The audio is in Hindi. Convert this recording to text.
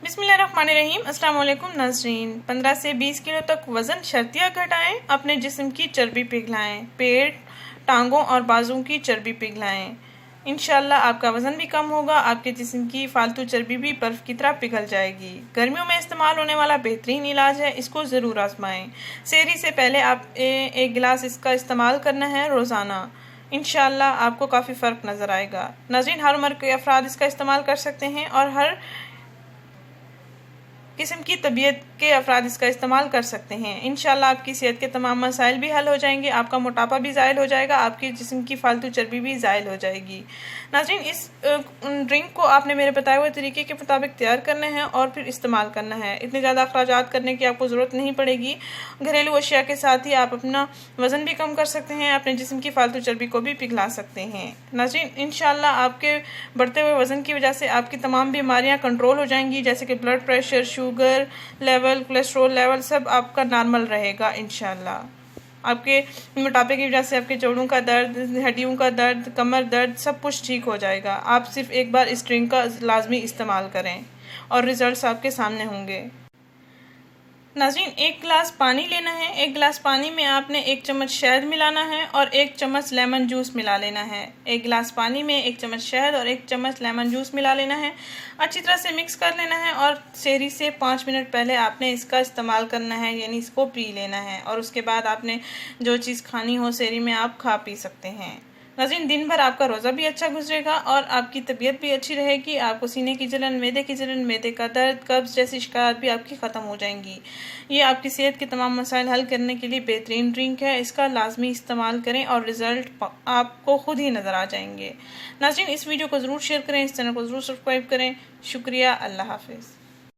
बिस्मिल्लाहिर्रहमानिर्रहीम। अस्सलाम वालेकुम नाज़रीन। 15 से 20 किलो तक वज़न शर्तिया घटाएं, अपने जिस्म की चर्बी पिघलाएं, पेट, टांगों और बाजुओं की चर्बी पिघलाएं। इंशाल्लाह आपका वज़न भी कम होगा, आपके जिस्म की फालतू चर्बी भी बर्फ़ की तरह पिघल जाएगी। गर्मियों में इस्तेमाल होने वाला बेहतरीन इलाज है, इसको ज़रूर आजमाएं। सेहरी से पहले आप एक गिलास इसका इस्तेमाल करना है रोज़ाना। इंशाल्लाह आपको काफ़ी फ़र्क नज़र आएगा। नाज़रीन, हर उम्र के अफराद इसका इस्तेमाल कर सकते हैं और हर किस्म की तबीयत के अफराद इसका इस्तेमाल कर सकते हैं। इंशाल्लाह आपकी सेहत के तमाम मसाइल भी हल हो जाएंगे, आपका मोटापा भी ज़ायल हो जाएगा, आपकी जिस्म की फालतू चर्बी भी ज़ायल हो जाएगी। नाज़रीन, इस ड्रिंक को आपने मेरे बताए हुए तरीके के मुताबिक तैयार करना है और फिर इस्तेमाल करना है। इतने ज़्यादा अखराजात करने की आपको ज़रूरत नहीं पड़ेगी। घरेलू अशिया के साथ ही आप अपना वज़न भी कम कर सकते हैं, अपने जिस्म की फालतू चर्बी को भी पिघला सकते हैं। नाज़रीन, इंशाल्लाह आपके बढ़ते हुए वज़न की वजह से आपकी तमाम बीमारियाँ कंट्रोल हो जाएंगी, जैसे कि blood pressure, sugar level, cholesterol level सब आपका नॉर्मल रहेगा इंशाल्लाह। आपके मोटापे की वजह से आपके जोड़ों का दर्द, हड्डियों का दर्द, कमर दर्द सब कुछ ठीक हो जाएगा। आप सिर्फ एक बार इस ड्रिंक का लाजमी इस्तेमाल करें और रिजल्ट्स आपके सामने होंगे। नाज़रीन, 1 गिलास पानी लेना है। 1 गिलास पानी में आपने 1 चम्मच शहद मिलाना है और 1 चम्मच लेमन जूस मिला लेना है। 1 गिलास पानी में 1 चम्मच शहद और 1 चम्मच लेमन जूस मिला लेना है। अच्छी तरह से मिक्स कर लेना है और सेहरी से 5 मिनट पहले आपने इसका इस्तेमाल करना है, यानी इसको पी लेना है। और उसके बाद आपने जो चीज़ खानी हो सेहरी में आप खा पी सकते हैं। नाज़रीन, दिन भर आपका रोज़ा भी अच्छा गुजरेगा और आपकी तबीयत भी अच्छी रहेगी। आपको सीने की जलन, मैदे की जलन, मैदे का दर्द, कब्ज़ जैसी शिकायत भी आपकी ख़त्म हो जाएंगी। ये आपकी सेहत के तमाम मसाइल हल करने के लिए बेहतरीन ड्रिंक है। इसका लाजमी इस्तेमाल करें और रिज़ल्ट आपको खुद ही नज़र आ जाएंगे। नाज़रीन, इस वीडियो को ज़रूर शेयर करें, इस चैनल को ज़रूर सब्सक्राइब करें। शुक्रिया। अल्लाह हाफ़िज़।